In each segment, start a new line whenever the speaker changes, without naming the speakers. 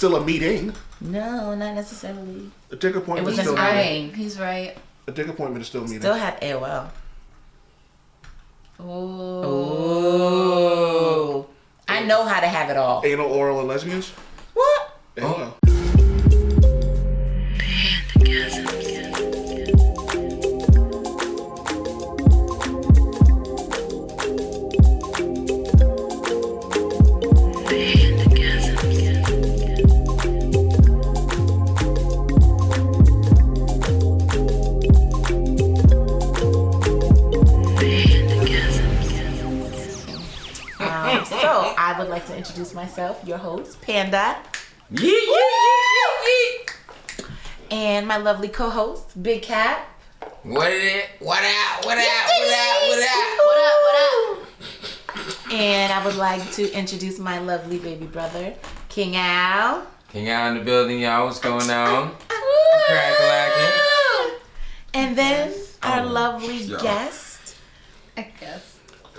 still a meeting.
No, not necessarily.
A dick appointment
It was
is still
an
a meeting.
outing.
He's right.
A dick appointment is still a meeting.
Still had AOL.
Oh.
I know how to have it all.
Anal, oral, and lesbians?
What?
AOL.
So, I would like to introduce myself, your host, Panda. And my lovely co-host, Big Cat.
What up?
And I would like to introduce my lovely baby brother, King Al.
King out in the building, y'all. What's going on? Crack-a-lackin'.
And then our lovely guest,
I guess.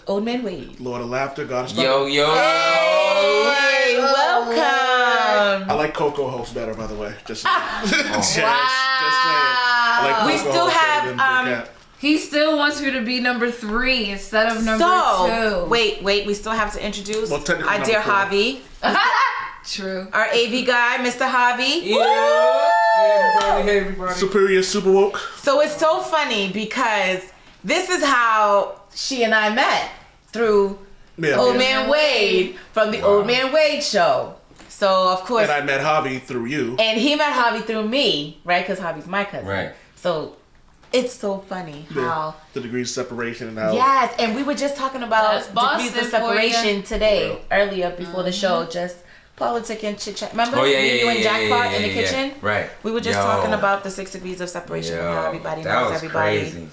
Old Man Wade.
Lord of Laughter, God of Stuff.
Yo.
Hey, welcome.
I like Coco host better, by the way. Just saying. Just saying.
Wow.
I like Coco
We still
host better than
have,
Big Cat.
He still wants you to be number 3 instead of number 2.
Wait, we still have to introduce
Well, technically
our dear
number 4.
Javi,
True.
our AV guy, Mr. Javi.
Hey, everybody.
Superior, super woke.
So it's so funny because this is how she and I met, through Old Man Wade from the Old Man Wade show. So of course,
And I met Javi through you.
and he met Javi through me, right? Because Javi's my cousin.
Right.
So it's so funny how.
The degrees of separation and how.
Yes, and we were just talking about
That's Boston
degrees of
for
separation
ya.
today, earlier before the show, just politic and chit chat. Remember
Oh, yeah,
me, you and Jack Part in the
yeah.
kitchen?
Right.
We were just
Yo.
talking about the 6 degrees of separation and how everybody
that
knows
was
everybody.
Crazy.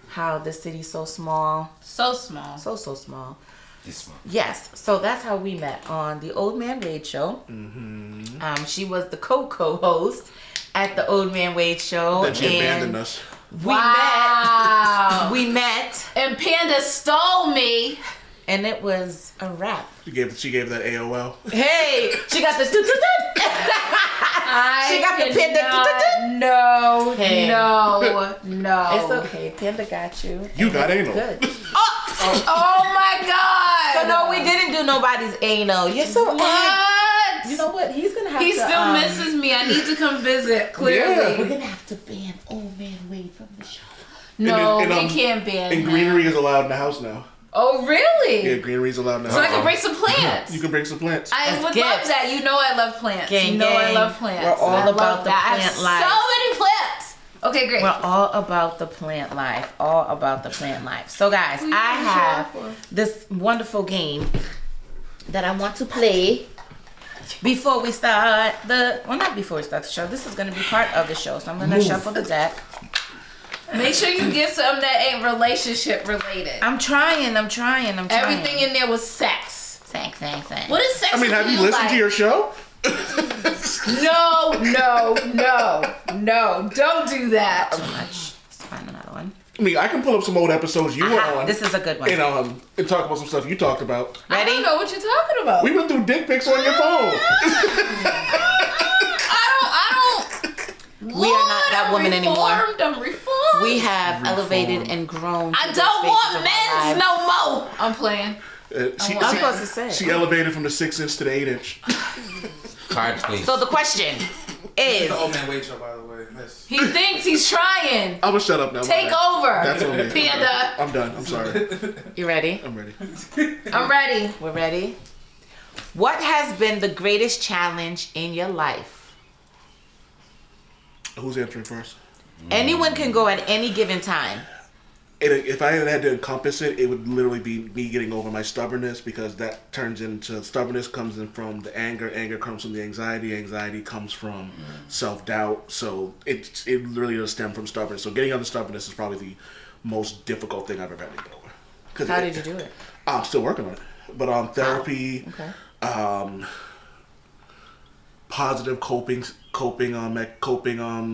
How the city's so small.
So small.
So small.
This one.
Yes, so that's how we met on the Old Man Wade show.
Mm-hmm.
She was the co-host at the Old Man Wade show.
Then she
and
abandoned us.
Wow.
We met,
And Panda stole me.
and it was a wrap.
She gave that AOL.
Hey, she got the.
I
She got the Panda.
No,
Hey.
no.
It's okay, Panda got you.
You
and
got
it's
anal.
Good.
Oh my God.
So no, we didn't do nobody's anal. You're so.
What?
You know what? He's gonna have
He
to.
still misses me. I need to come visit. Clearly.
We're gonna have to ban Old Man Wade from the show.
No,
And,
we can't ban
And
him.
greenery is allowed in the house now.
Oh, really?
Yeah, greenery is allowed in the
So I
house.
can bring some plants.
You can bring some plants.
I
As
would
gifts.
love that. You know I love plants.
Gang,
you know I
gang.
love plants.
We're all
I love
about the
that. I
plant
have
life.
so many plants. Okay, great.
We're all about the plant life. All about the plant life. So guys,
Who you
I
gonna show
have
up for?
this wonderful game that I want to play before we start not before we start the show. This is going to be part of the show. So I'm going to shuffle the deck.
Make sure you get something that ain't relationship related.
I'm trying.
Everything in there was sex.
Thanks.
What is sex?
I mean, have you listened to your show?
No. Don't do that.
Too much. Let's find another one.
I mean, I can pull up some old episodes you were on.
This is a good one.
And talk about some stuff you talked about.
I
Ready?
don't know what you're talking about.
We went through dick pics on your phone.
I don't.
We are not that woman anymore.
I'm reformed.
We have elevated and grown. to
I
the
don't
phases
want
of our
men's
lives.
no more. I'm playing.
I'm supposed to say.
She elevated from the 6-inch to the 8-inch.
Cards, please.
So the question is.
The Old Man Wade show, by the way. Miss.
He thinks he's trying.
I'm gonna shut up now.
Take over.
That's on me.
Panda.
I'm done. I'm sorry.
You ready?
I'm ready.
I'm ready.
We're ready. What has been the greatest challenge in your life?
Who's answering first?
Anyone can go at any given time.
If I had to encompass it, it would literally be me getting over my stubbornness, because that turns into stubbornness comes in from the anger comes from the anxiety comes from self-doubt. So it really does stem from stubbornness. So getting over stubbornness is probably the most difficult thing I've ever had to get over.
How did you do it?
I'm still working on it, but therapy,
Okay.
positive coping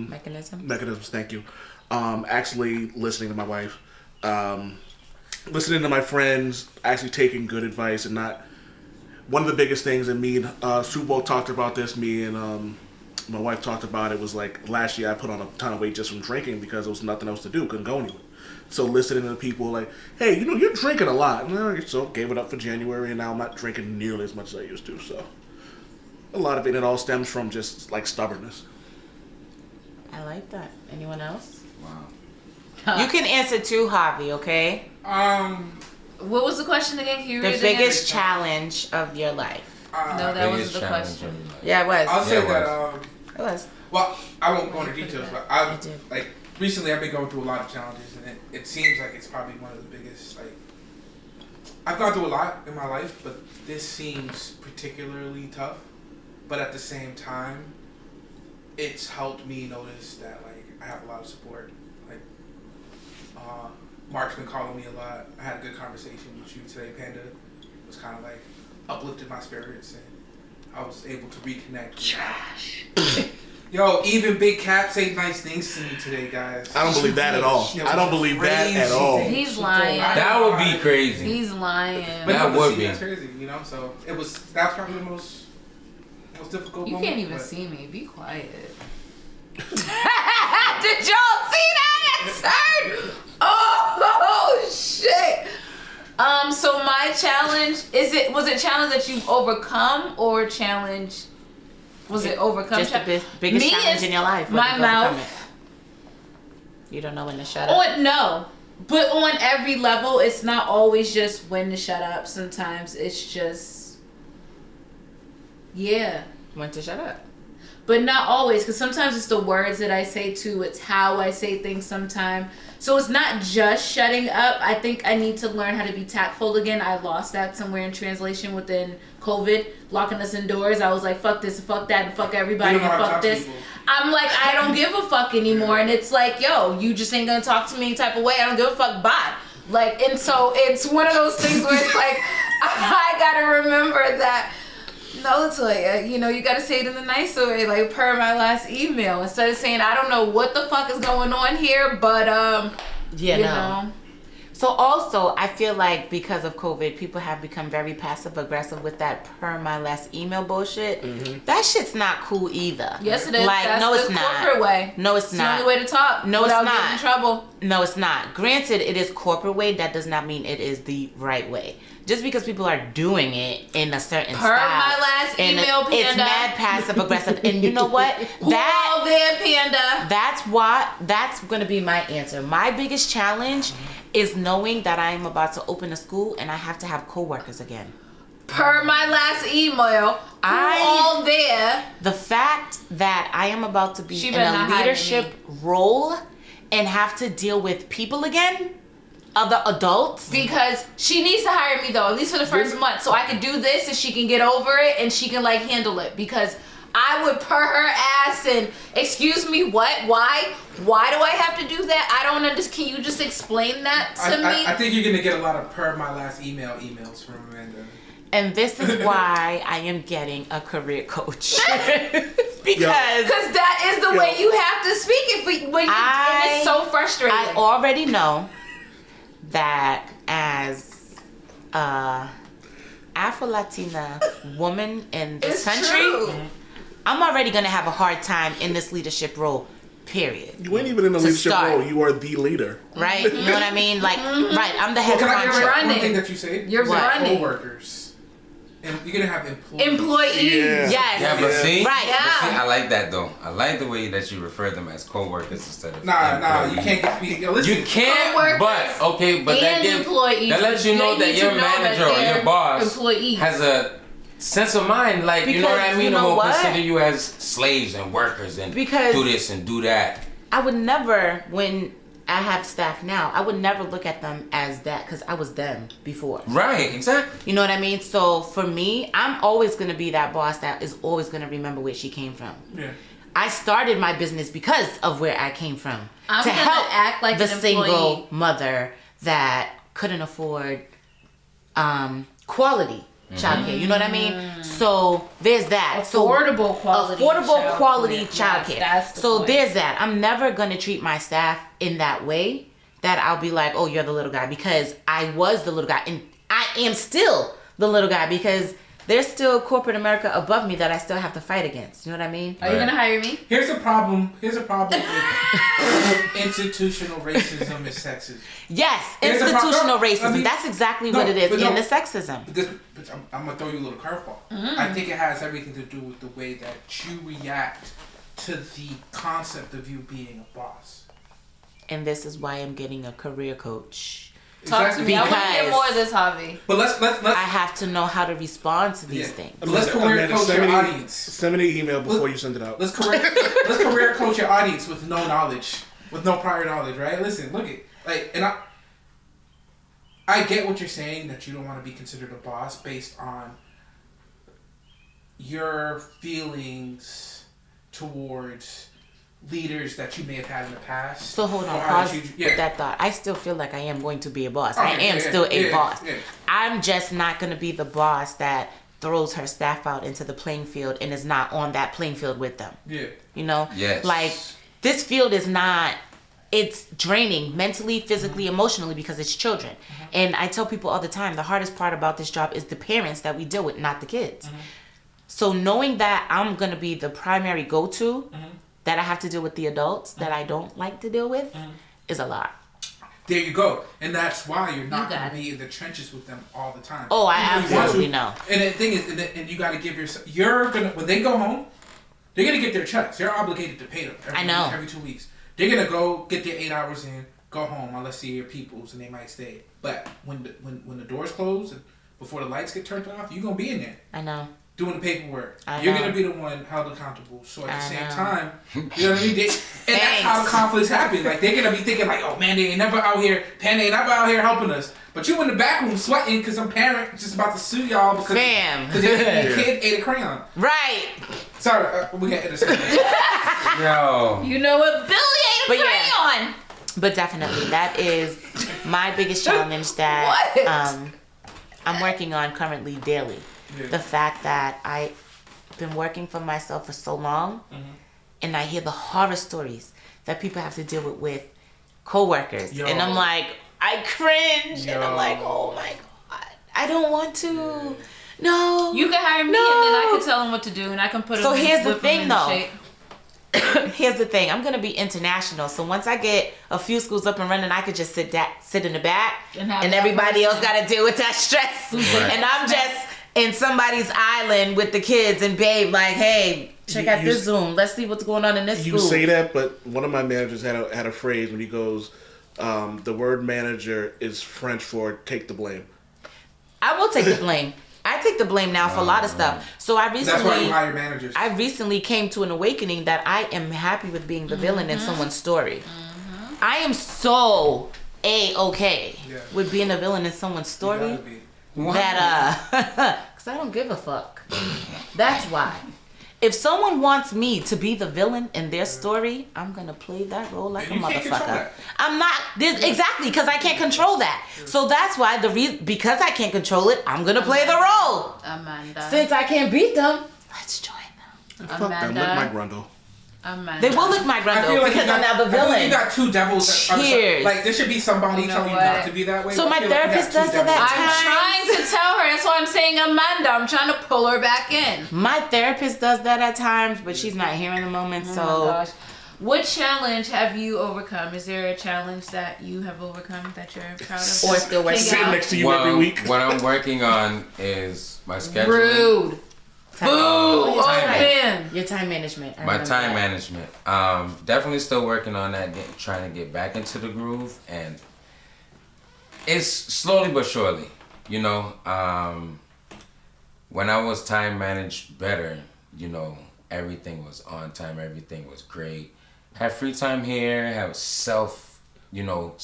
Mechanism.
Thank you. Actually listening to my wife, listening to my friends, actually taking good advice and not one of the biggest things, and me and Super Bowl talked about this, me and my wife talked about it, was like last year I put on a ton of weight just from drinking because there was nothing else to do, couldn't go anywhere. So listening to people like, hey, you're drinking a lot. So gave it up for January, and now I'm not drinking nearly as much as I used to. So a lot of it all stems from just like stubbornness.
I like that. Anyone else?
Wow.
You can answer too, Javi, okay?
What was the question again? Can you
The
read it again?
biggest challenge of your life.
No, that wasn't the question.
Yeah, it was.
I'll say
Yeah, it
that.
It was.
Well, I won't go into details, but
I did.
like recently I've been going through a lot of challenges, and it seems like it's probably one of the biggest. Like, I've gone through a lot in my life, but this seems particularly tough. But at the same time, it's helped me notice that like I have a lot of support. Like, Mark's been calling me a lot. I had a good conversation with you today, Panda. It was kind of like uplifted my spirits, and I was able to reconnect.
Trash.
Yo, even Big Cap said nice things to me today, guys.
I don't believe that at all. I don't believe that at all.
He's lying.
That would be crazy.
He's lying.
But
That
no,
would
see,
be.
that's crazy, So that's probably the most difficult
You
moment.
can't even
but-
see me. Be quiet.
Did y'all see that? It turned. Oh shit.
So my challenge was it challenge that you've overcome or challenge? Was it overcome?
Just the biggest
Me
challenge
is
in your life.
my
Whether you overcome
mouth.
it. You don't know when to shut up.
No, but on every level, it's not always just when to shut up. Sometimes it's just, yeah.
When to shut up.
But not always, because sometimes it's the words that I say too. It's how I say things sometimes. So it's not just shutting up. I think I need to learn how to be tactful again. I lost that somewhere in translation within COVID, locking us indoors. I was like, fuck this, fuck that, and fuck everybody,
You
and
don't know how to
fuck
talk to
this.
people.
I'm like, I don't give a fuck anymore. And it's like, yo, you just ain't gonna talk to me any type of way. I don't give a fuck, bye. Like, and so it's one of those things where it's like, I gotta remember that. No, it's like, you gotta say it in the nicer way, like per my last email. Instead of saying, I don't know what the fuck is going on here, but,
Yeah,
you
no.
know.
So also, I feel like because of COVID, people have become very passive aggressive with that per my last email bullshit.
Mm-hmm.
That shit's not cool either.
Yes, it is.
Like,
That's
no,
the
it's not.
corporate way.
No, it's
It's the
not.
only way to talk.
No, it's
without
not.
getting in trouble.
No, it's not. Granted, it is corporate way. That does not mean it is the right way. Just because people are doing it in a certain
Per
style.
my last
and
email,
it's
Panda.
mad passive aggressive. And you know what?
All there, Panda.
That's going to be my answer. My biggest challenge is knowing that I am about to open a school and I have to have coworkers again.
Per my last email, all there.
The fact that I am about to be
She
in
better
a
not hire
leadership role and have to deal with people again, other adults.
Because she needs to hire me though, at least for the first month, so I can do this and she can get over it and she can like handle it. Because I would per her ass and excuse me, what? Why do I have to do that? I don't understand. Can you just explain that to me?
I think you're gonna get a lot of per my last emails from Amanda.
And this is why I am getting a career coach. Because
that is the way you have to speak and it's so frustrating.
I already know that as a Afro-Latina woman in this
It's
country,
true.
I'm already going to have a hard time in this leadership role, period.
You ain't even in a
To
leadership
start.
role. You are the leader.
Right? You know what I mean? Like, right, I'm the head
Can I
honcho.
correct one thing that you said?
You're
What?
running.
Co-workers. And you're gonna have employees.
Employees.
Yeah.
Yes.
Yeah, but see,
Right.
Yeah.
but see, I like that though. I like the way that you refer them as co-workers instead of
Nah, you
employees.
can't get me. Yo, listen.
You can't,
Co-workers
but that
and
gives,
employees.
that lets you know
They
that
need
your
to know that
manager or
they're
your boss
employees.
has a sense of mind. Like, you know what I
Because
mean?
you
They
know
won't
what?
consider you as slaves and workers and
Because-
do this and do that.
I would never, when I have staff now, I would never look at them as that because I was them before.
Right, exactly.
You know what I mean? So for me, I'm always going to be that boss that is always going to remember where she came from.
Yeah.
I started my business because of where I came from.
I'm
to
gonna
help
act like
the
an
single
employee.
mother that couldn't afford quality childcare. You know what I mean? So there's that.
Affordable quality
Affordable quality
childcare.
childcare.
Yes, that's the
So
point.
there's that. I'm never gonna treat my staff in that way. That I'll be like, oh, you're the little guy, because I was the little guy, and I am still the little guy because there's still corporate America above me that I still have to fight against. You know what I mean?
Are you gonna hire me?
Here's a problem with institutional racism and sexism.
Yes, institutional racism. That's exactly what it is. And the sexism.
But I'm gonna throw you a little curveball. I think it has everything to do with the way that you react to the concept of you being a boss.
And this is why I'm getting a career coach.
Talk to me. I want to hear more of this, Javi.
But let's.
I have to know how to respond to these things.
Let's career coach your audience.
Send me an email before you send it out.
Let's career coach your audience with no knowledge, with no prior knowledge, right? Listen, look at and I get what you're saying, that you don't want to be considered a boss based on your feelings towards leaders that you may have had in the past.
So hold on, pause with that thought. I still feel like I am going to be a boss. I am still a boss. Yeah. I'm just not going to be the boss that throws her staff out into the playing field and is not on that playing field with them.
Yeah.
You know?
Yes.
Like, this field is not, it's draining mentally, physically, emotionally, because it's children. And I tell people all the time, the hardest part about this job is the parents that we deal with, not the kids. So knowing that I'm going to be the primary go-to, that I have to deal with the adults that I don't like to deal with is a lot.
There you go. And that's why you're not going to be in the trenches with them all the time.
Oh, I absolutely know.
And the thing is, and you got to give yourself, when they go home, they're going to get their checks. You're obligated to pay them every 2 weeks. They're going to go get their 8 hours in, go home, unless they're your peoples, and they might stay. But when the doors close and before the lights get turned off, you're going to be in there.
I know.
Doing the paperwork. You're going to be the one held accountable. So at the same time, you know what I mean? And that's how the conflicts happen. Like, they're going to be thinking like, oh man, they ain't never out here, Panda ain't never out here helping us. But you in the back room sweating because some parent just about to sue y'all because your kid ate a crayon.
Right.
Sorry, we got to edit
Yo.
You know what? Billy ate a crayon.
Yeah. But definitely, that is my biggest challenge that I'm working on currently daily. Yeah. The fact that I've been working for myself for so long, and I hear the horror stories that people have to deal with coworkers, and I'm like, I cringe, and I'm like, oh my god, I don't want to. Yeah. No,
you can hire me, and then I can tell them what to do, and I can put them.
So here's the thing, though. Here's the thing. I'm gonna be international, so once I get a few schools up and running, I could just sit in the back, and everybody else got to deal with that stress, and I'm just in somebody's island with the kids and babe, like, hey, check out this Zoom. Let's see what's going on in this school.
You say that, but one of my managers had a phrase when he goes, the word manager is French for take the blame.
I will take the blame. I take the blame now for a lot of stuff. So that's
why you hire managers.
I recently came to an awakening that I am happy with being the villain in someone's story. I am so okay with being a villain in someone's story. That because I don't give a fuck. That's why. If someone wants me to be the villain in their story, I'm gonna play that role like a motherfucker. I'm not exactly because I can't control that. So that's why because I can't control it, I'm gonna play the role.
Amanda.
Since I can't beat them, let's join them.
Fuck them, lick my grundle.
They will lick my grundle because I'm now the villain.
You got two devils.
Cheers.
Like, there should be somebody telling you not to be that way.
So my therapist does that.
I'm trying to tell her. That's why I'm saying Amanda. I'm trying to pull her back in.
My therapist does that at times, but she's not here in the moment.
Oh my gosh. What challenge have you overcome? Is there a challenge that you have overcome that you're proud of?
Or still working
Sitting next to you every week.
What I'm working on is my schedule.
Rude. Boo! Oh man,
your time management.
My time management. Definitely still working on that. Trying to get back into the groove, and it's slowly but surely. You know, when I was time managed better, you know, everything was on time. Everything was great. Have free time here. Have self-care.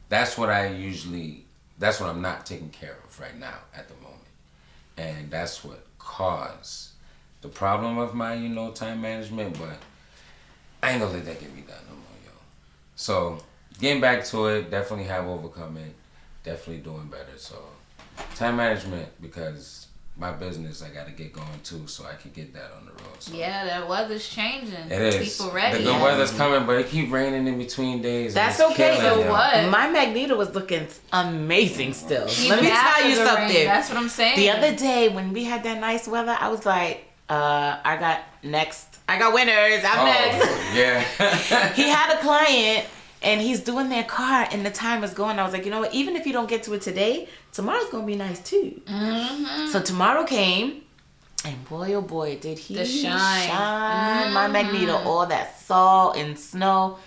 That's what I'm not taking care of right now at the moment, and that's what caused the problem of my, time management, but I ain't gonna let that get me done no more, yo. So, getting back to it, definitely have overcome it, definitely doing better. So, time management, because my business I got to get going too, so I can get that on the road. So.
Yeah, that weather's changing.
It is.
People ready.
The good weather's coming, but it keep raining in between days.
That's okay.
So what?
My Magneto was looking amazing still.
Even
Let me
after
tell you
the
something.
rain, that's what I'm saying.
The other day when we had that nice weather, I was like, I got winners. I'm next.
Yeah.
He had a client and he's doing their car and the time is going. I was like, you know what? Even if you don't get to it today, tomorrow's going to be nice too. Mm-hmm. So tomorrow came and boy, oh boy, did he shine. Mm-hmm. My Magneto, all that salt and snow.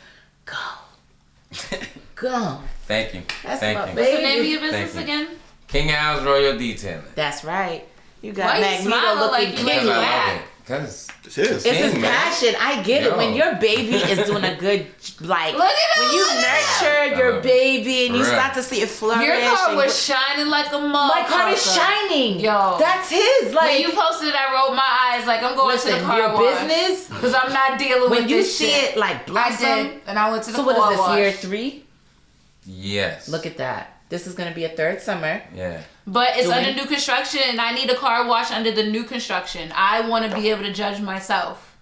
Go.
Thank you.
That's
Thank
my
you.
baby.
What's the name of your business again?
King Al's Royal Detailing.
That's right. You got
Why you
Magneto
smiling
looking
like you
king.
look
Because I
black?
love it. Because
It's
It's his passion. I get it.
Yo.
When your baby is doing a good, like,
Look at him,
when you
look at
nurture your baby and you
For real.
start to see it flourish.
Your car
and
was shining like a motherfucker.
my car is shining.
Yo.
That's his. Like,
When you posted it, I rolled my eyes like I'm going to
listen,
the car
your
wash.
business,
Because I'm not dealing with
when you
this
see
shit.
it, like,
I
blossom.
did, and I went to the
So
car
what is this,
wash.
year 3?
yes.
Look at that. This is going to be a 3rd summer.
Yeah.
But it's
Doing-
under new construction, and I need a car wash under the new construction. I want to be able to judge myself.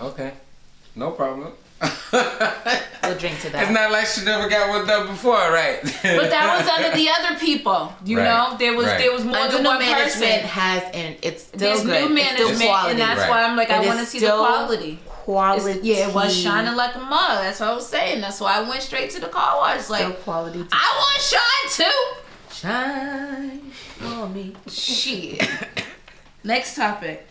Okay. No problem.
We'll drink to that.
It's not like she never got one done before, right?
But that was under the other people. You
Right,
know, there was more
Under
than
new
one
management
person.
has, and it's still
There's
good.
new
It's still
management,
quality.
and that's
Right.
why I'm like, I
It
want to
is
see the
still
quality.
Quality.
Yeah, it was shining like a mug. That's what I was saying. That's why I went straight to the car wash.
Still
Like,
quality.
I want shine too.
Shine for me.
Shit. Next topic.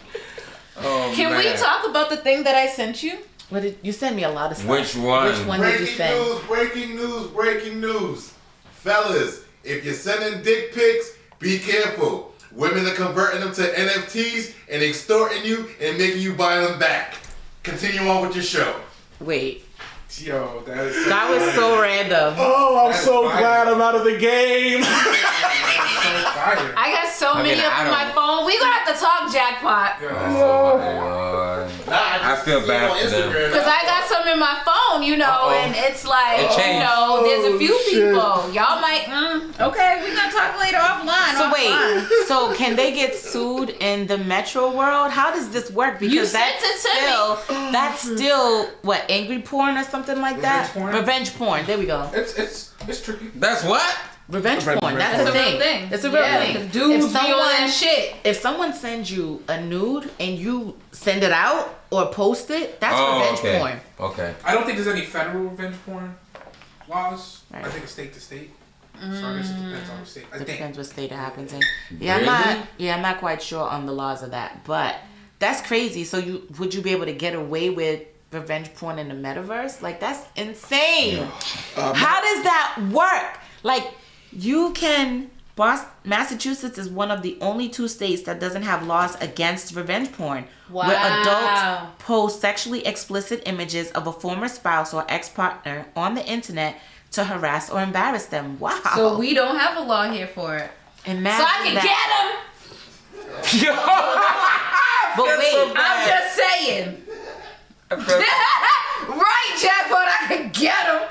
Oh,
Can we
man.
talk about the thing that I sent you?
What did you send me a lot of stuff?
Which one?
Which one did you
Breaking
send?
news, breaking news, breaking news. Fellas, if you're sending dick pics, be careful. Women are converting them to NFTs and extorting you and making you buy them back. Continue on with your show.
Wait,
Yo, that is so
that was so random.
Oh, I'm
That's
so
fire.
glad I'm out of the game.
so fire.
I got so
I
many
mean,
up
I
on my
don't-
phone. We gonna have to talk, Jackpot.
Yo,
That's so funny, Lord. I feel
See
bad
on
for them.
Instagram.
Cause I got some in my phone, you know,
Uh-oh.
and it's like,
It changed.
you know, there's a few
Oh, shit.
people. Y'all might, okay, we gonna talk later offline.
So
offline.
wait, so can they get sued in the metro world? How does this work? Because
You sent
that's
it to me.
that's still what, angry porn or something like that?
Revenge porn?
Revenge porn. There we go.
it's tricky.
That's what?
Revenge porn.
Revenge
That's
porn.
a
It's a
thing.
real thing.
It's a real
Yeah,
thing.
the dudes
If
be on that shit.
If someone sends you a nude and you send it out or post it, that's revenge
okay.
porn.
Okay.
I don't think there's any federal revenge porn laws.
Right.
I think it's state to state. So I guess it depends on the state. I
It
think.
depends what state it happens in. Yeah,
Really?
I'm not quite sure on the laws of that, but that's crazy. So would you be able to get away with revenge porn in the metaverse? Like, that's insane. How does that work? Like, you can. Massachusetts is one of the only 2 states that doesn't have laws against revenge porn, where
Wow.
adults post sexually explicit images of a former spouse or ex-partner on the internet to harass or embarrass them. Wow.
So we don't have a law here for it.
Imagine
So I can
that.
get them.
But wait,
I'm just saying. Right, Jackpot, I can get them.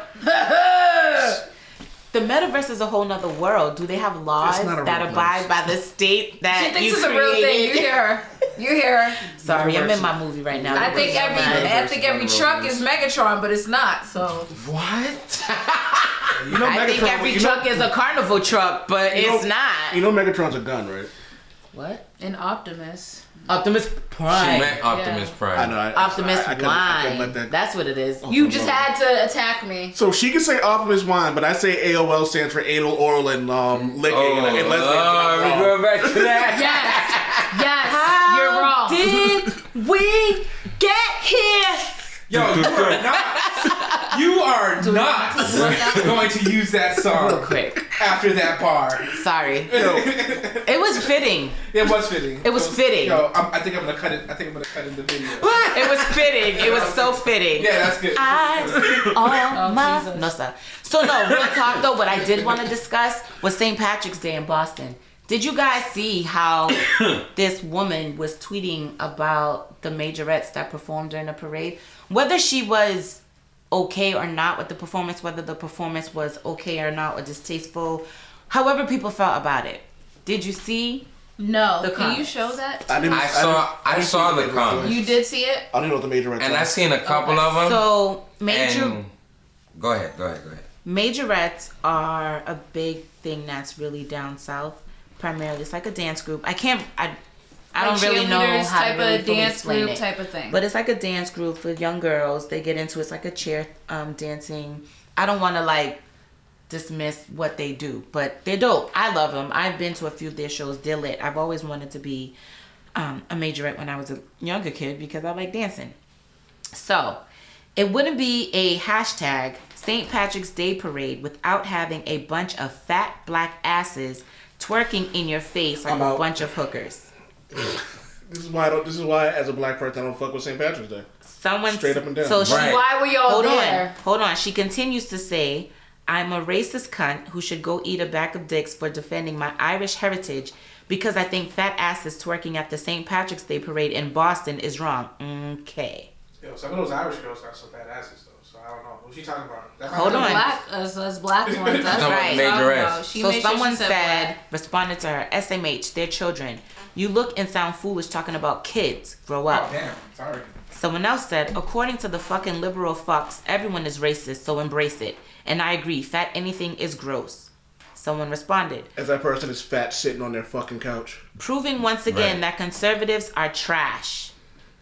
the metaverse is a whole nother world. Do they have laws
It's not a
that
real
abide by the state that
She thinks
you
it's a real thing.
created?
You hear her. You hear her.
Sorry, I'm in my movie right now.
I think every
versus
truck is Megatron, but it's not. So
What?
You know,
I think
Megatron-
every
you know-
truck is a Carnival truck, but
you know-
it's not.
You know Megatron's a gun, right?
What?
an Optimus.
Optimus
She
Prime.
meant Optimus
Yeah.
Prime.
I know.
Optimus
I couldn't let
Wine.
that-
That's what it is.
You just had to attack me.
So she can say Optimus Wine, but I say AOL stands for anal, oral, and licking.
Oh,
and lesbian.
we going back to that.
Yes, you're wrong.
Did we get here?
Yo, you are not going to use that
Real
song
quick.
after that bar.
Sorry. It was fitting.
It was fitting.
It was fitting.
Yo, I think I'm gonna cut it. I think I'm gonna cut in the video.
It was fitting. It was so fitting.
Yeah, that's good.
Eyes on my...
Jesus.
No, sir. So, no, real talk, though, what I did want to discuss was St. Patrick's Day in Boston. Did you guys see how this woman was tweeting about the majorettes that performed during the parade? Whether she was okay or not with the performance, whether the performance was okay or not, or distasteful, however people felt about it. Did you see
No.
The
Can you
comments.
show that?
I saw the comments.
You did see it?
I don't know what the majorettes
And
are.
I seen a couple of them.
So
Go ahead.
majorettes are a big thing that's really down south. Primarily, it's like a dance group. I don't really know
cheerleaders
how
type
to really
of
fully
dance
explain
group
it.
type of thing.
But it's like a dance group for young girls. They get into it's like a chair dancing. I don't want to like dismiss what they do, but they're dope. I love them. I've been to a few of their shows. They're lit. I've always wanted to be a majorette when I was a younger kid because I like dancing. So it wouldn't be a hashtag St. Patrick's Day parade without having a bunch of fat black asses twerking in your face like a bunch of hookers.
This is why as a black person I don't fuck with St. Patrick's Day. Straight up and down.
So
why were y'all there?
Hold on. She continues to say, I'm a racist cunt who should go eat a bag of dicks for defending my Irish heritage because I think fat asses twerking at the St. Patrick's Day parade in Boston is wrong. Okay.
Yo, some of those Irish girls got some bad asses though, so I don't know. What's she talking about?
Hold on.
Us black ones. That's
right.
So
someone responded to her, SMH, they're children. You look and sound foolish talking about kids. Grow up.
Oh, damn. Sorry.
Someone else said, according to the fucking liberal fucks, everyone is racist, so embrace it. And I agree, fat anything is gross. Someone responded,
as that person is fat sitting on their fucking couch.
Proving once again that conservatives are trash.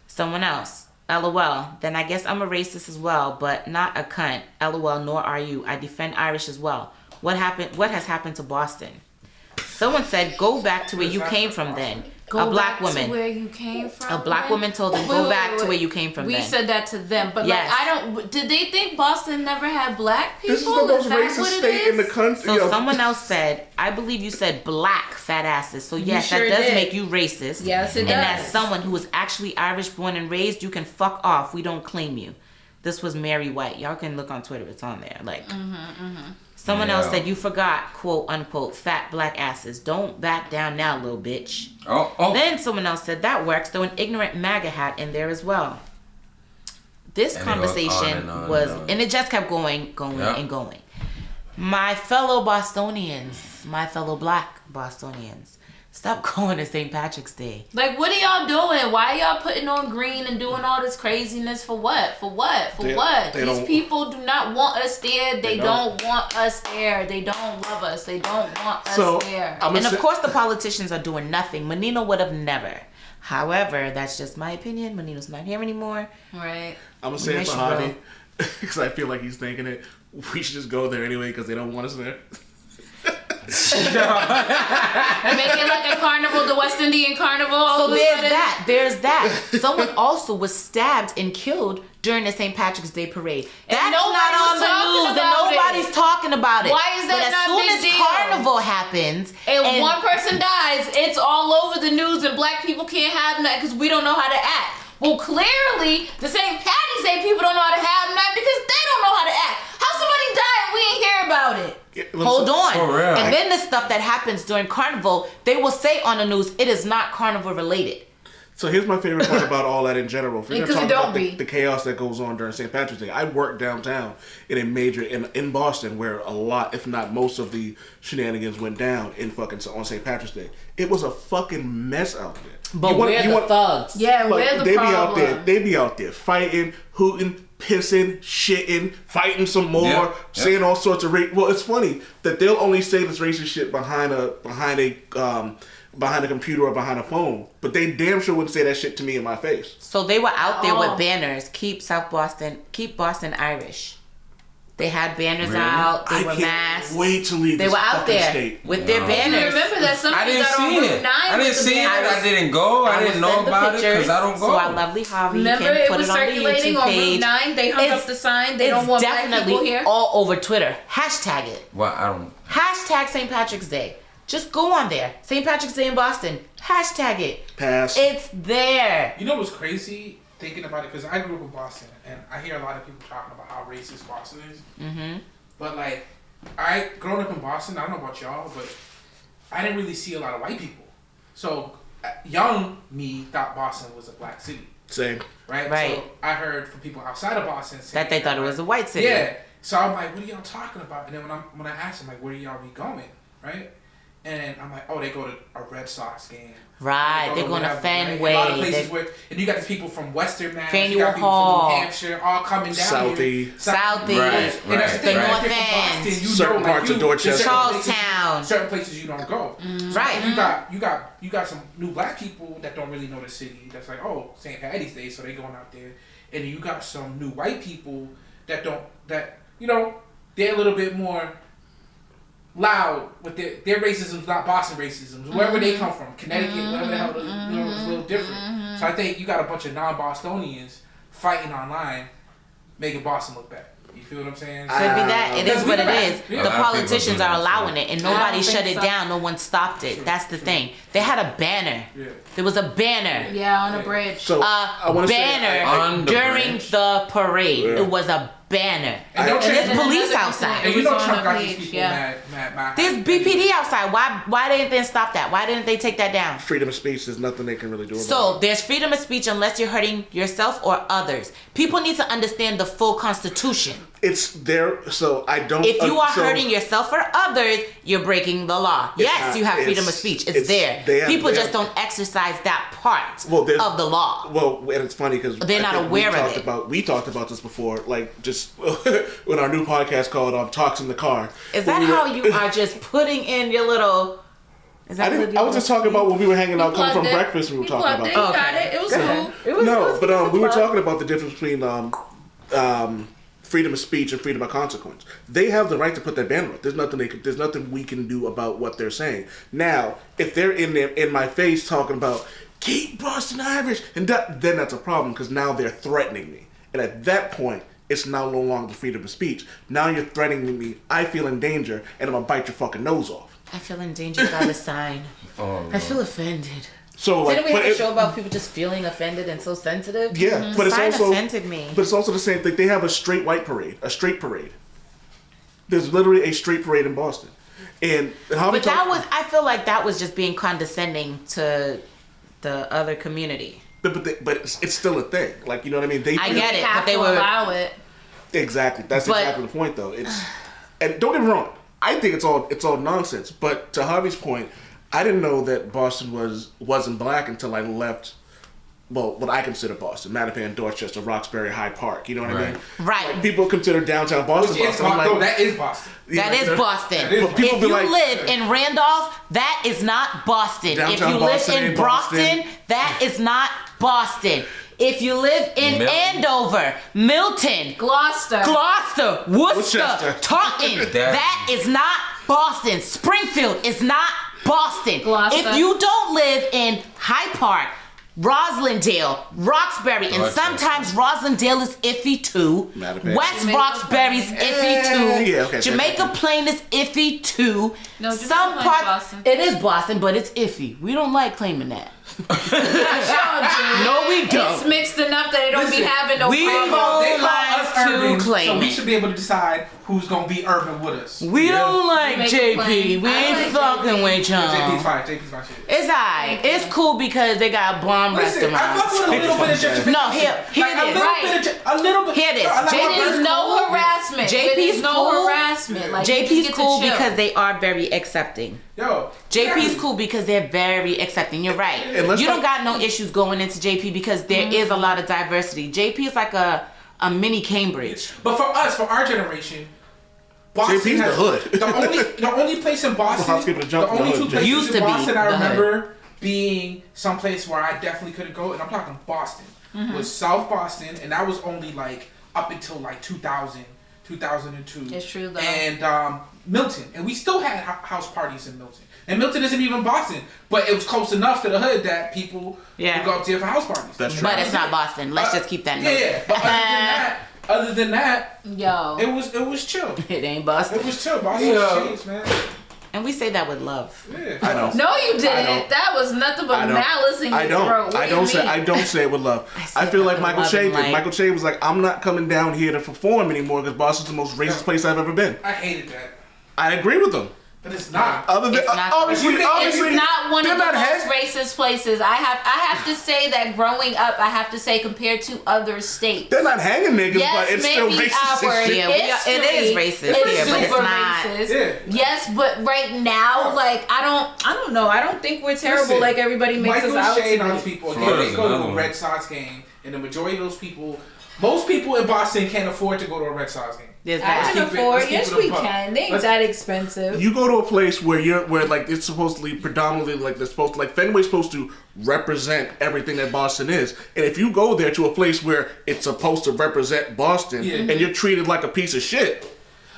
Someone else, LOL, then I guess I'm a racist as well, but not a cunt. LOL, nor are you. I defend Irish as well. What has happened to Boston? Someone said, go back to where you came from then.
Go
a black
back
woman.
to where you came from.
A black woman told them, go back to where you came from
we
then.
We said that to them, but
yes.
like, I don't. Did they think Boston never had black people?
This is the most racist state in the country.
So someone else said, I believe you said black fat asses. So yes, that does make you racist.
Yes, it does.
And as someone who was actually Irish born and raised, you can fuck off. We don't claim you. This was Mary White. Y'all can look on Twitter. It's on there. Like. Someone else said, you forgot, quote, unquote, fat black asses. Don't back down now, little bitch. Then someone else said, that works. Throw an ignorant MAGA hat in there as well. This conversation and it just kept going and going. My fellow Bostonians, my fellow black Bostonians, stop going to St. Patrick's Day.
Like, what are y'all doing? Why are y'all putting on green and doing all this craziness for what? For what? For what? These people do not want us there. They don't want us there. They don't love us. They don't want us there.
And of course the politicians are doing nothing. Menino would have never. However, that's just my opinion. Menino's not here anymore.
Right.
I'm going to say it for Javi, because I feel like he's thinking it. We should just go there anyway because they don't want us there.
Make it like a carnival, the West Indian Carnival.
So there's that. Someone also was stabbed and killed during the St. Patrick's Day parade. That's not on the news, and nobody's talking about it.
Why is that not big deal?
As soon as Carnival happens,
and one person dies, it's all over the news, and black people can't have that because we don't know how to act. Well, clearly, the St. Patty's Day people don't know how to have that because they don't know how to act. How somebody died and we ain't hear about it?
Hold on. And then the stuff that happens during Carnival, they will say on the news, it is not Carnival related.
So here's my favorite part about all that in general. If you're
Because
talk about the chaos that goes on during St. Patrick's Day, I worked downtown in a major in Boston where a lot, if not most, of the shenanigans went down on St. Patrick's Day. It was a fucking mess out there.
But we're the thugs.
Yeah, we're the problem.
They be out there fighting, hooting, pissing, shitting, fighting some more, saying all sorts of well, it's funny that they'll only say this racist shit behind a computer or behind a phone, but they damn sure wouldn't say that shit to me in my face.
So they were out there with banners, keep Boston Irish. They had banners out. They were masked.
Wait to leave.
They were out there with their banners.
You remember that somebody
I didn't see it. I didn't go. I didn't know about it because I don't go.
So our lovely Javi
remember
can
it
put
was
it on the
circulating
YouTube
on
page.
Route 9. They hung up the sign. They don't want black people here.
Definitely all over Twitter. Hashtag it.
Well, I don't.
Hashtag St. Patrick's Day. Just go on there. St. Patrick's Day in Boston. Hashtag it.
Pass.
It's there.
You know what's crazy? Thinking about it, because I grew up in Boston, and I hear a lot of people talking about how racist Boston is. Mm-hmm. But like, growing up in Boston, I don't know about y'all, but I didn't really see a lot of white people. So young me thought Boston was a black city.
Same.
Right? So I heard from people outside of Boston saying
that they thought it was a white city.
Yeah. So I'm like, what are y'all talking about? And then when I asked them, like, where do y'all be going? Right? and I'm like, oh, they go to a Red Sox game.
Right, they're going to Fenway.
A lot of places where, and you got these people from Western Mass,
Faneuil
you got people
Hall.
from New Hampshire, all coming down here.
Southie,
Right.
And that's the thing,
the
when
North
you're from Boston,
End,
you
certain
know, like,
parts of Dorchester,
Charlestown.
Certain places you don't go.
Right.
You got some new black people that don't really know the city. That's like, oh, St. Patty's Day, so they going out there. And then you got some new white people that you know, they're a little bit more loud with their racism's not Boston racism. Wherever they come from, Connecticut, wherever the hell, you know, it's a little different. So I think you got a bunch of non-Bostonians fighting online, making Boston look bad. You feel what I'm saying?
Could be that. It is what it is.
Yeah.
The politicians are allowing it, and nobody shut it
so.
down. No one stopped it. That's the thing. They had a banner.
Yeah.
There was a banner.
Yeah, on a bridge.
So I want to
Banner during
bridge.
the parade.
Yeah.
It was a banner.
And
And there's police
Another
outside.
And you know
It was on
Trump
the
got these
page,
people
yeah.
mad.
There's BPD outside. Why didn't they stop that? Why didn't they take that down?
freedom of speech. There's nothing they can really do about
So
it.
there's freedom of speech unless you're hurting yourself or others. People need to understand the full Constitution.
It's there. So I don't.
If you are
so
hurting yourself or others, you're breaking the law. Yes,
not-
you have freedom of
it's-
speech.
it's-
It's there.
they have-
People
they
just
have-
don't exercise that part
Well, there's-
of the law.
Well, and it's funny because
They're not aware of it.
We talked about this before, like just when our new podcast called "Talks in the Car."
Is
When
that
we were-
how you are just putting in your little? Is that
I was just talking about when we were hanging out, coming from
plugged it.
breakfast. We were
You
talking
plugged
about.
it. You got it. It was cool.
We were talking about the difference between freedom of speech and freedom of consequence. They have the right to put that banner up. There's nothing we can do about what they're saying. Now, if they're in my face talking about keep Boston Irish, and then that's a problem because now they're threatening me. And at that point, it's now no longer freedom of speech. Now you're threatening me. I feel in danger, and I'm gonna bite your fucking nose off.
I feel endangered by the sign. I feel offended.
So like,
Didn't we have a
it-
show about people just feeling offended and so sensitive?
Yeah, but it's
Sign
also
offended me.
But it's also the same thing. They have a straight white parade, a straight parade. There's literally a straight parade in Boston, and how
But I feel like that was just being condescending to the other community.
But it's still a thing. Like, you know what I mean?
I get it,
Have
but they
to
were
allow it.
Exactly. That's
But-
exactly the point, though. It's and don't get me wrong. I think it's all nonsense. But to Harvey's point, I didn't know that Boston wasn't black until I left. Well, what I consider Boston, Mattapan, Dorchester, Roxbury, Hyde Park. You know what I mean?
Right.
Like, people consider downtown Boston.
Which is
Boston. I'm
Boston.
like,
That is Boston.
That is Boston.
That is
But people
If
be
you
like-
live in Randolph, that is not Boston. If
Downtown
you live
Boston
in
ain't
Brockton,
Boston.
that is not Boston. If you live in
Milton.
Andover, Milton,
Gloucester.
Worcester,
Worcester.
Taunton, that is not Boston. Springfield is not Boston.
Gloucester.
If you don't live in Hyde Park, Roslindale, Roxbury, and
Dorchester.
sometimes Roslindale is iffy too.
Mattapan.
West
Jamaica
Roxbury's
Plain.
iffy too.
Yeah, okay,
Jamaica Plain is iffy too.
No, Jamaica
Some
Plain's
parts
Boston.
it is Boston, but it's iffy. We don't like claiming that.
No,
No, we
It's
don't.
mixed enough that they don't be
Listen,
having no
we
problem.
don't
They call
like
us
to
urban,
claim
so we
it.
should be able to decide who's gonna be urban with us.
We don't like
Jamaica
JP.
Plain.
We
I
ain't
like
fucking
JP.
with y'all.
JP's fine. JP's my shit.
It's alright. It's cool because they got bomb
Listen, I fuck with a little bit of gentrification.
No, here
Like,
it is.
a little bit.
Here it is.
I like
It
my
is
first
no
cool.
harassment.
JP's
It is no
cool.
harassment. Like, you just
JP's
get to
cool
chill.
because they are very accepting.
Yo,
JP's cool because they're very accepting. You're right.
And let's
You don't
not-
got no issues going into JP because there is a lot of diversity. JP is like a mini Cambridge.
But for us, for our generation, Boston
JP's the
has,
hood.
The only place in Boston,
housekeeper to jump
the
in the
only two
hood.
places
Used to
in
be
Boston I
the hood.
remember being someplace where I definitely couldn't go, and I'm talking Boston, was South Boston, and that was only like up until like 2000, 2002.
It's true, though.
And Milton, and we still had house parties in Milton. And Milton isn't even Boston, but it was close enough to the hood that people
Yeah.
would go up there for house parties.
That's true.
But it's not Boston. Let's just keep that note.
Yeah, but other than that,
Yo.
it was chill.
It ain't Boston.
It was chill. Boston
Yeah.
changed, man.
And we say that with love.
Yeah.
I know.
No, you
I
didn't.
don't.
That was nothing but
I don't.
malice in your
I don't.
throat. What
I
do you
don't say.
mean?
I don't say it with love.
say
I feel
that
like
with
Michael
love
Che
and
did.
light.
Michael Che was like, "I'm not coming down here to perform anymore because Boston's the most racist place I've ever been."
I hated that.
I agree with him.
But it's not.
Other than
It's not-
obviously,
It's not one of the
they're not
most
hang-
racist places. I have to say that growing up, I have to say compared to other states.
They're not hanging niggas,
Yes,
but it's still
maybe
racist
our
as shit.
Yeah,
history
it is racist
is
here, but it's
super
not-
racist.
Yeah.
Yes, but right now, like I don't know. I don't think we're terrible
Listen,
like everybody makes
Michael
us out
Shea
to
and
be.
those people, again,
Florida's
they go to
another
a
one.
Red Sox game, and the majority of those people, most people in Boston can't afford to go to a Red Sox game.
There's
I
that.
can
keep it-
afford.
let's keep
Yes,
it a
we
buck.
can. They ain't
Let's-
that expensive.
You go to a place where like it's supposedly predominantly like they're supposed to, like Fenway's supposed to represent everything that Boston is, and if you go there to a place where it's supposed to represent Boston
Yeah.
and you're treated like a piece of shit,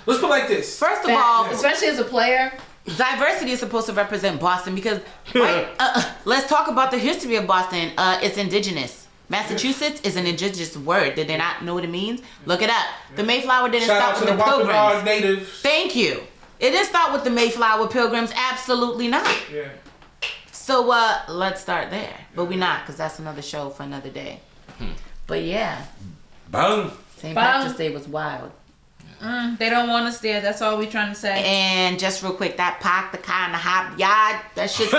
Let's put it like this.
First of all,
especially as a player.
diversity is supposed to represent Boston because, right? Let's talk about the history of Boston. It's indigenous. Massachusetts is an indigenous word. Did they not know what it means? Look it up. The Mayflower didn't
Shout
start
out to
with
the
the
Wampanoag
Pilgrims.
natives.
Thank you. It didn't start with the Mayflower Pilgrims. Absolutely not.
Yeah.
So let's start there. But we're not, because that's another show for another day. But yeah,
Bang.
St.
Bang.
Patrick's Day was wild.
They don't want us there. That's all we trying to say.
And just real quick, that park the car in the hot yard, that shit's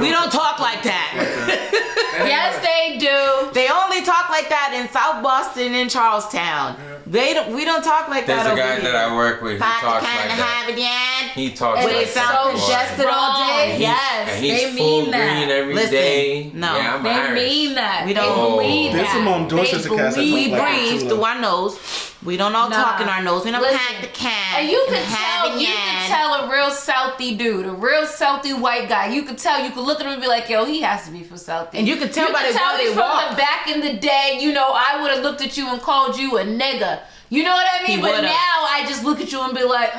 we don't talk like that.
Yes, they do.
They only talk like that in South Boston and Charlestown. We don't talk like
There's
that
a
over
guy
here.
that I work with. He
Park
talks
the car in
like
the
that.
hot yard.
He talks
And
like
it's
that.
so
boy.
congested all day.
And
Yes,
and he's
they
full
mean that.
green every
Listen,
day.
no.
Yeah, I'm
They
Irish.
mean that.
We
They
don't
believe
There's
that.
some Dorchester
They
cats that
believe
We
talk like that
breathe
too,
through
though.
our nose. We don't all
Nah.
talk in our nose. We don't
Listen,
pack the can.
And you can
have
tell,
a
you
yan.
can tell a real Southie dude, a real Southie white guy. You could tell. You could look at him and be like, "Yo, he has to be from Southie."
And you can tell by the way
he's
they
from
walk.
the back in the day. You know, I would have looked at you and called you a nigga. You know what I mean?
He
But
would've.
now I just look at you and be like,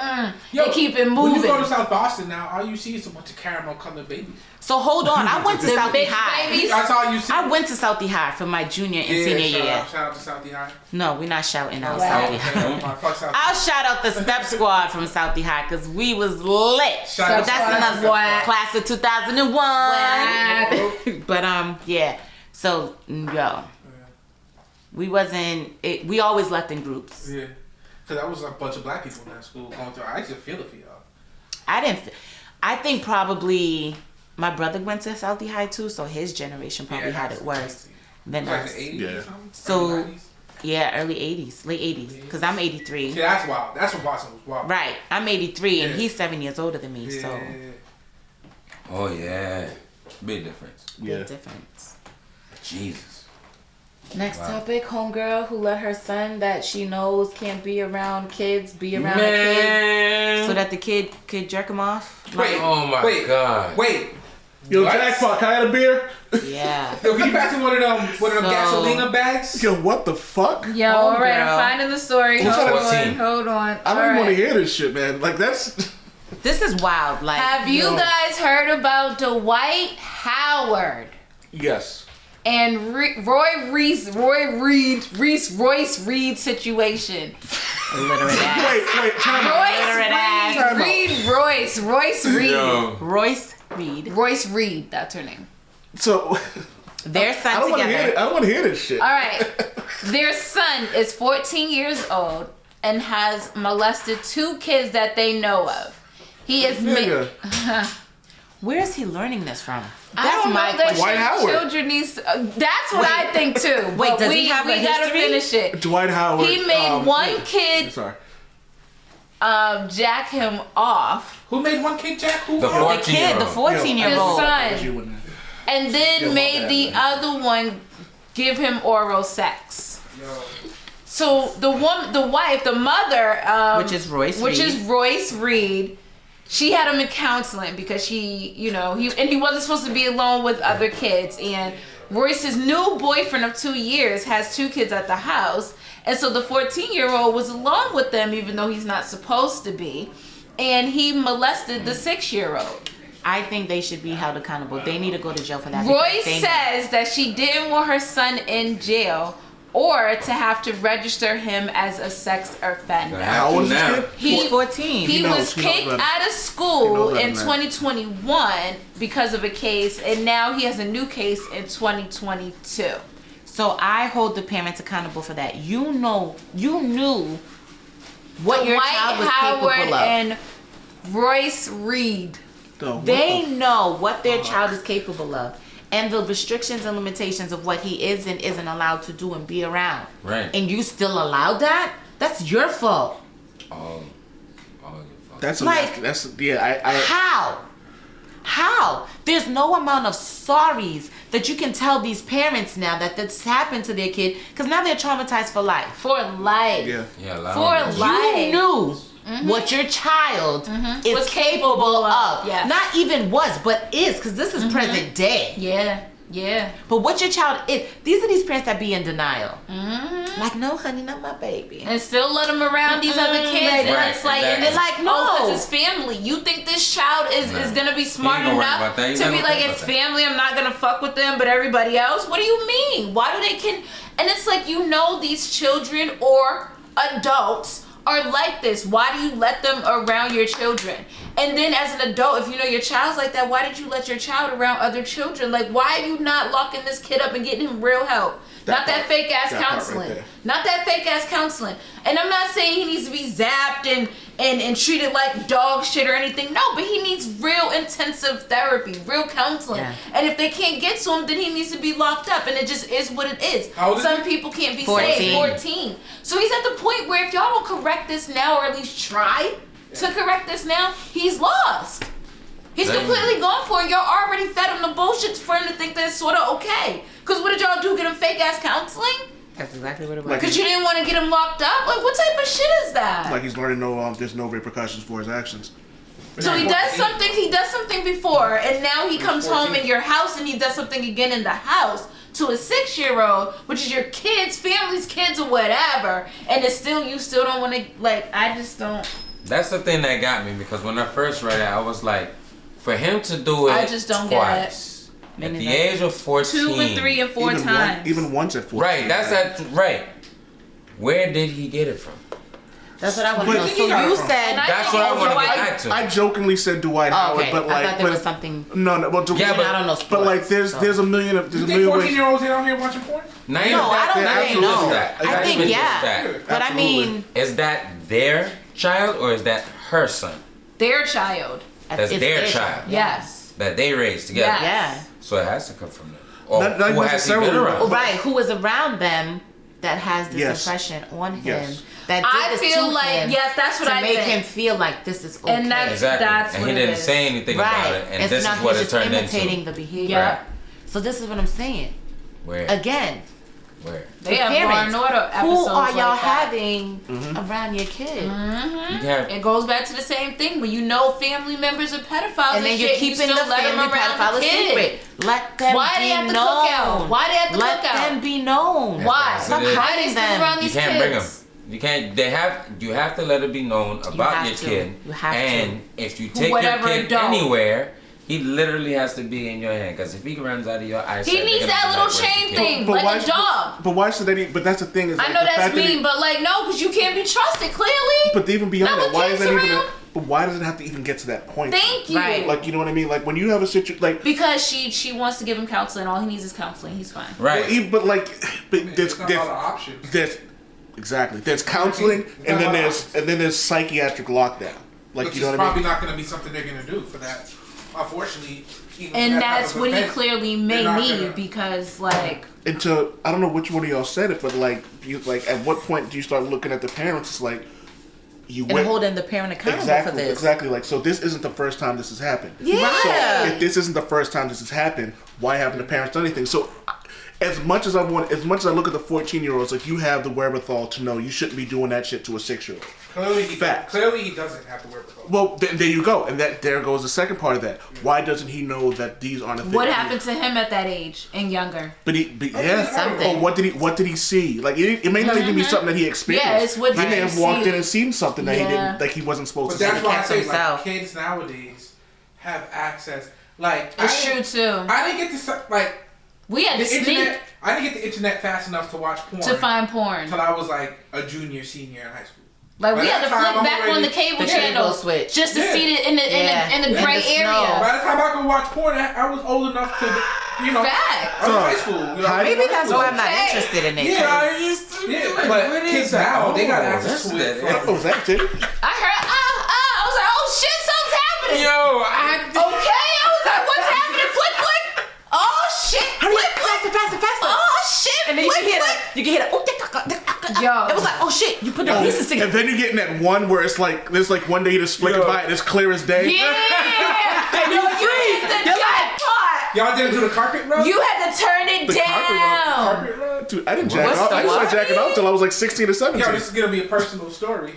Yo,
and keep it
When
moving.
you go to South Boston now, all you see is a bunch of caramel colored babies.
So hold on. I went to
The
Southie
bitch
High.
babies.
That's all you see.
I went to Southie High for my junior and senior year.
Shout out to Southie High.
No, we're not shouting out
Wow.
Southie High.
Fuck Southie.
I'll shout out the Step Squad from Southie High because we was lit.
Shout
So
out
that's
to
another
Whack.
class of 2001.
Whack.
But yeah. So yo, we wasn't. We always left in groups.
Yeah. Because that was a bunch of black people in that school going through. I actually feel it for y'all.
I think probably my brother went to Southie High too, so his generation probably had it worse than
Like
us.
the 80s
Yeah.
or something?
So-
Early 90s?
Yeah, early 80s, late 80s, because I'm 83.
See, that's wild. That's what Boston was wild.
Right, I'm 83 and
Yeah.
he's 7 years older than me,
Yeah.
so
Oh yeah, big difference.
Yeah.
big difference.
Jesus.
Next
Wow.
topic, homegirl who let her son that she knows can't be around kids be around a kid
Man.
so that the kid could jerk him off.
Wait.
Oh my
Wait.
God.
Wait.
Yo,
What?
Jackpot, can I have a beer?
Yeah.
Yo, can you pass me one of them
So-
gasolina bags?
Yo, what the fuck?
Yo, all right, I'm
Homegirl.
finding the story.
Who's
Hold
that?
on, hold on.
I don't
All
even want to
right.
hear this shit, man. Like, that's...
This is wild. Like,
Have you
No.
guys heard about Dwight Howard
Yes.
and Royce Reed situation?
illiterate ass.
Wait, time out.
Royce Reed.
Yo.
Royce Reed.
Royce Reed, that's her name.
So,
Their
I
son
don't want to hear
together.
it. I don't want to hear this shit.
All right. Their son is 14 years old and has molested 2 kids that they know of. He is
Nigga.
Where is he learning this from?
I
That's
don't
my
know that
question.
Dwight Howard.
children needs. That's what
Wait.
I think too.
Wait,
But
does he have a
we gotta
history?
finish it.
Dwight Howard.
He made one
wait.
kid
Sorry.
jack him off,
Who made one kid jack? Who?
The
The
14-year-old.
kid, the 14-year-old.
His son.
You wouldn't-
and then
Yo, my
made
bad,
the
man.
other one give him oral sex.
Yo.
So the wife, the mother,
Which is Royce
which
Reed.
is Royce Reed. She had him in counseling because he wasn't supposed to be alone with other kids. And Royce's new boyfriend of 2 years has 2 kids at the house, and so the 14-year-old was alone with them, even though he's not supposed to be. And he molested the 6-year-old.
I think they should be held accountable. They need to go to jail for that. because
Royce
they know.
says that she didn't want her son in jail or to have to register him as a sex offender.
How old is this kid?
He's 14.
He
knows,
was
he knows
kicked
better.
out of
He
school
knows better
in
than
2021 because of a case, and now he has a new case in 2022.
So I hold the parents accountable for that. You knew what your
Dwight
child was
Howard
capable of.
and Royce Reed.
They know what their child is capable of. And the restrictions and limitations of what he is and isn't allowed to do and be around.
Right.
And you still allow that? That's your fault.
All your fault.
That's
Like,
that's I
How? There's no amount of sorries that you can tell these parents now that this happened to their kid, because now they're traumatized for life.
For life.
Yeah, a lot
For
of
life.
You knew what your child is
Was
capable of.
yes.
Not even was, but is, because this is present day.
Yeah.
But what your child is, these are these parents that be in denial. Like, no, honey, not my baby.
And still let them around these other kids.
Right,
And it's like,
exactly.
and it's like, no,
No.
because it's family. You think this child is gonna be smart
ain't gonna worry
enough
about that. You
to
ain't
be
gonna
like,
think
it's
about that.
family, I'm not gonna fuck with them, but everybody else? What do you mean? Why do they and it's like, you know, these children or adults are like this. Why do you let them around your children? And then as an adult, if you know your child's like that, why did you let your child around other children? Like, why are you not locking this kid up and getting him real help? Not that fake ass
that part right
counseling.
there.
Not that fake ass counseling. And I'm not saying he needs to be zapped and treated like dog shit or anything. No, but he needs real intensive therapy, real counseling.
Yeah.
And if they can't get to him, then he needs to be locked up. And it just is what it is.
How old is
Some
he?
people can't be
14.
saved. 14. So he's at the point where if y'all don't correct this now, or at least try to correct this now, he's lost. He's
Dang.
completely gone for it. Y'all already fed him the bullshit for him to think that's sort of okay. Because what did y'all do? Get him fake ass counseling?
That's exactly what it was.
Like-
Because you didn't want to get him locked up? Like, what type of shit is that?
like he's learning there's no repercussions for his actions.
So he does something before, and now he comes home in your house and he does something again in the house to a 6-year-old, which is your kids, family's kids or whatever, and it's still, you still don't want to, like, I just don't.
That's the thing that got me, because when I first read it, I was like, for him to do it
I just don't get
twice, at the age of 14.
2 and 3 and 4 times.
Even once at 14.
Right, right. Where did he get it from?
That's what I want to
But-
know. So you said...
And I
That's
think
what I
it's
want to
Dwight-
get back to.
I jokingly said Dwight
Oh,
Howard,
okay.
but like,
I thought there was something...
No, well,
Yeah,
I don't know sports.
but like, there's a million
You think 14
ways.
year olds ain't out here watching porn?
Not
No,
even
I
that,
don't
that
think
absolutely
no.
is that.
I
Not
think,
even just
yeah.
that.
But I mean...
Is that their child or is that her son?
Their child.
That's
it's
their child.
Yes.
That they raised together.
Yes.
Yeah.
So it has to come from them. Or
Not
who has he
necessarily,
been around?
Oh, right. Who was around them that has this
Yes.
impression on him?
Yes.
That did
I
this
feel
to
like,
him
yes, that's what
to
I
make
think.
him feel like this is okay.
And that's
Exactly. And
what
he
it
didn't
is.
say anything
right.
about it. And
it's
this
not
is what
he's
it
just
turned
imitating
into.
the behavior.
Yeah.
So this is what I'm saying.
Where?
Again,
Where?
They have Law
parents,
and Order
who
episodes
are y'all
like that.
having around your kid?
You can have,
It goes back to the same thing. When you know family members are pedophiles
And then you're
shit,
keeping
you
the
still let them
family
around
pedophile
the
a
kid.
secret. Let them
Why
be
they have the
known.
cookout? Why they have the
Let
cookout?
them be known.
Why?
Stop
Why
hiding
they still
them.
around
you
these
can't
kids?
bring them. You can't. You have to let it be known about
have
your
to.
kid.
You have to.
And if you take your
Whatever
kid
adult.
anywhere, he literally has to be in your hand. Because if he runs out of your eyesight,
He
they're
needs
gonna
that
be
little
like, "Where's the
chain
kid?"
thing,
But why
like a dog.
But why should they? But that's the thing is.
I
Like,
know
the
that's
fact that
mean, but like no, because you can't be trusted. Clearly.
But even beyond
Not
that,
with
why is
kids
that even?
around.
But why does it have to even get to that point?
Thank you.
Right.
Like, you know what I mean? Like, when you have a situation, like,
Because she wants to give him counseling. All he needs is counseling. He's fine.
Right.
well, even, but like, but
There's not a lot of options.
there's exactly there's counseling, and then there's psychiatric lockdown. Like,
Which
you know
is
what I
probably
mean?
not going to be something they're going to do for that. Unfortunately, even for
And
that
that's
type of
what he
event,
clearly may
they're not
need
gonna-
because like
And to I don't know which one of y'all said it, but like, at what point do you start looking at the parents? It's like you
And
went
holding the parent accountable
exactly
for this.
exactly like so. This isn't the first time this has happened.
Yeah.
So if this isn't the first time this has happened, why haven't the parents done anything? So, as much as I look at the 14-year-olds, like, you have the wherewithal to know you shouldn't be doing that shit to a 6-year-old.
Clearly,
Facts.
he doesn't have the wherewithal.
Well, there you go, and there goes the second part of that. Why doesn't he know that these aren't a thing?
what happened to him at that age and younger.
But yeah,
Something.
Or what did he see? Like, it may not even be something that he experienced.
Yeah, it's what
he
did
may
he
have walked
see.
in and seen something that he
Yeah.
didn't, like, he wasn't supposed
But
to see.
that's why I
kept
say,
himself.
like, kids nowadays have access. Like,
It's true too.
I didn't get to like
We had
the
to sneak
internet. I didn't get the internet fast enough to watch porn
to find porn.
until I was like a junior, senior in high school.
Like
By
we had
that
to
time,
flip
I'm
back on
already-
the cable
The
channel
cable switch.
just to
Yeah.
see it in the
In
gray
the
area.
snow.
By the time I could watch porn, I was old enough to, you know,
Fact.
I was in high school. You know,
Maybe that's why I'm not
Okay.
interested in it.
Yeah,
'cause
yeah.
Like,
But
what
kids
is that?
now, they got
Oh,
access to
that's
it.
that.
Oh, was that too?
I heard I was like, oh shit,
Yo,
Okay, I was like, what's happening? Flick. Oh shit.
Faster.
Oh shit.
And then you can hear the,
Yo.
it was like, oh shit, you put the pieces together.
And then you get in that one where it's like, there's like one day you just flicking by it, it's clear as day.
Yeah. And you freeze.
You're like,
Y'all didn't do the carpet rub?
You had to turn it
The
down.
carpet rub? Dude, I didn't jack
What's
off.
the
I didn't start
what?
jacking off till I was like 16 or 17.
Yo, this is gonna be a personal story.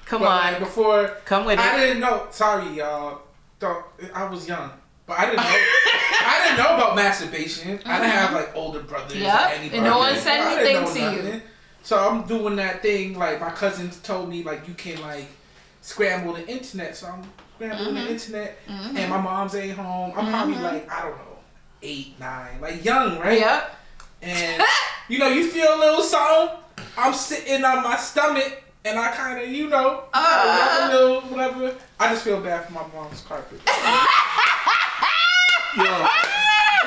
come
But
on.
like before,
Come with
I
it.
didn't know. Sorry, y'all. I was young, but I didn't know. I didn't know about masturbation. I didn't have like older brothers.
Yep,
Or anybody.
and no one said
I didn't
anything
know
to you.
nothing. So I'm doing that thing. Like my cousins told me, like you can like scramble the internet. So I'm scrambling the internet, and my mom's ain't home. I'm probably like, I don't know, 8, 9, like young, right?
Yep.
And you know, you feel a little something. I'm sitting on my stomach, and I kind of, you know, a little whatever. I just feel bad for my mom's carpet.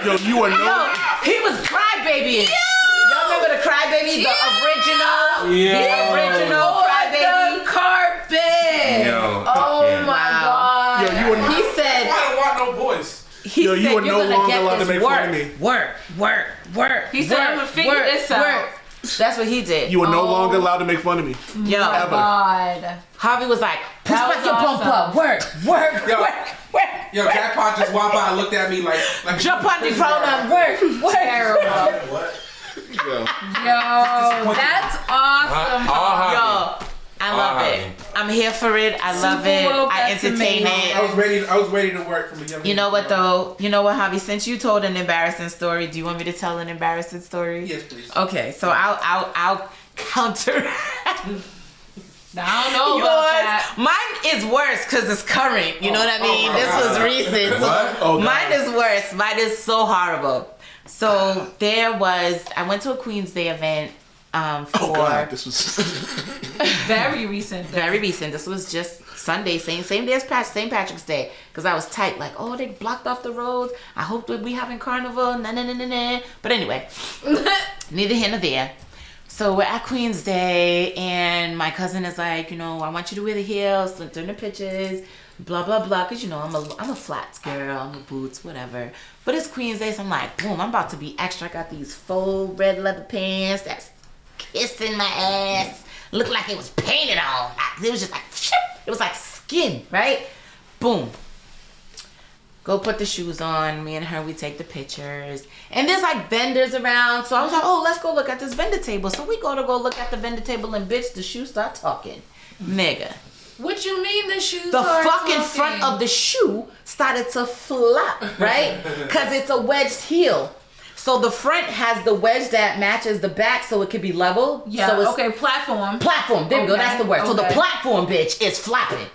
Yo, you are no.
He was crybabying. Y'all remember the crybaby, the original?
Yeah.
The original
The
crybaby.
carpet.
Yo,
Oh my
Wow.
god.
Yo, you are.
He said,
I don't want no boys.
he
Yo,
said,
you are
you're
no
gonna
longer
get
allowed to
this
make fun of me.
work.
He said, "I'ma figure this out."
That's what he did.
You are no longer allowed to make fun of me.
Yo,
Ever.
God.
Harvey was like, push
That
back
was
your bump
awesome.
up. Work.
Yo, Jackpot just walked by and looked at me like
Jump on the pronoun. Work.
Terrible.
What?
Yo.
Yo, that's awesome.
Yo, I love it. I'm here for it. I love
Super
it.
woke,
I
that's
entertain
amazing.
it.
I was ready to work from a young age.
You know what though? You know what, Javi? Since you told an embarrassing story, do you want me to tell an embarrassing story?
Yes, please.
Okay, so I'll counter.
I don't know about that.
Mine is worse because it's current. You know what I mean? This was recent. So
What?
Oh, God.
mine is worse. Mine is so horrible. So I went to a Queen's Day event for
Oh God, this was.
Very recent.
very recent. This was just Sunday, same day as St. Patrick's Day, because I was tight. Like, oh, they blocked off the roads. I hope that we having Carnival. Nah. But anyway, neither here nor there. So we're at Queen's Day, and my cousin is like, you know, I want you to wear the heels, during the pictures, blah blah blah, because you know I'm a flats girl, I'm a boots, whatever. But it's Queen's Day, so I'm like, boom, I'm about to be extra. I got these faux red leather pants that's kissing my ass. Looked like it was painted on. It was just like, it was like skin, right? Boom. Go put the shoes on. Me and her, we take the pictures. And there's like vendors around. So I was like, oh, let's go look at this vendor table. So we go look at the vendor table, and bitch, the shoes start talking. Nigga.
What you mean the shoes
The
are
fucking
talking?
front of the shoe started to flop, right? Because it's a wedged heel. So the front has the wedge that matches the back so it could be level.
Yeah,
so it's
okay, platform.
Platform, there we go,
Okay,
that's the word. So the
okay.
platform, bitch, is flapping.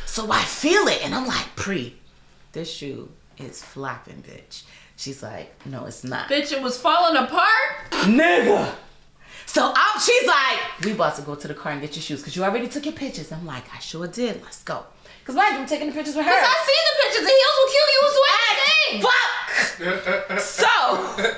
So I feel it, and I'm like, this shoe is flapping, bitch. She's like, no, it's not.
Bitch, it was falling apart?
Nigga. So she's like, we about to go to the car and get your shoes, because you already took your pictures. I'm like, I sure did, let's go. Because mind you, I'm taking the pictures with her.
Because I seen the pictures. The heels will kill you as well.
Fuck! So,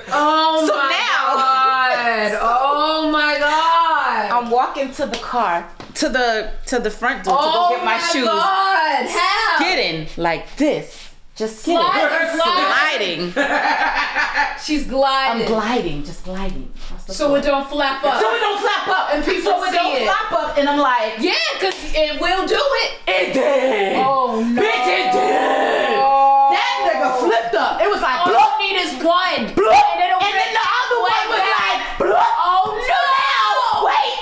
Oh
So
my
now-
God. Oh my God.
I'm walking to the car, to the front door to
Oh
go get my shoes.
God. How?
Skidding like this. Just skidding.
Sliding.
Sliding.
She's gliding.
I'm gliding, just gliding. across the
So
floor.
it don't flap up.
So it don't flap up, and people
So it
see
don't
it.
flap
up, and I'm like,
Yeah, because it will do it.
it did.
Oh no.
Bitch, it did.
Oh.
That nigga flipped up. It was like,
All
bloop,
you need is one.
bloop,
And it'll
and then the other one was like, bloop.
Oh
So now, wait.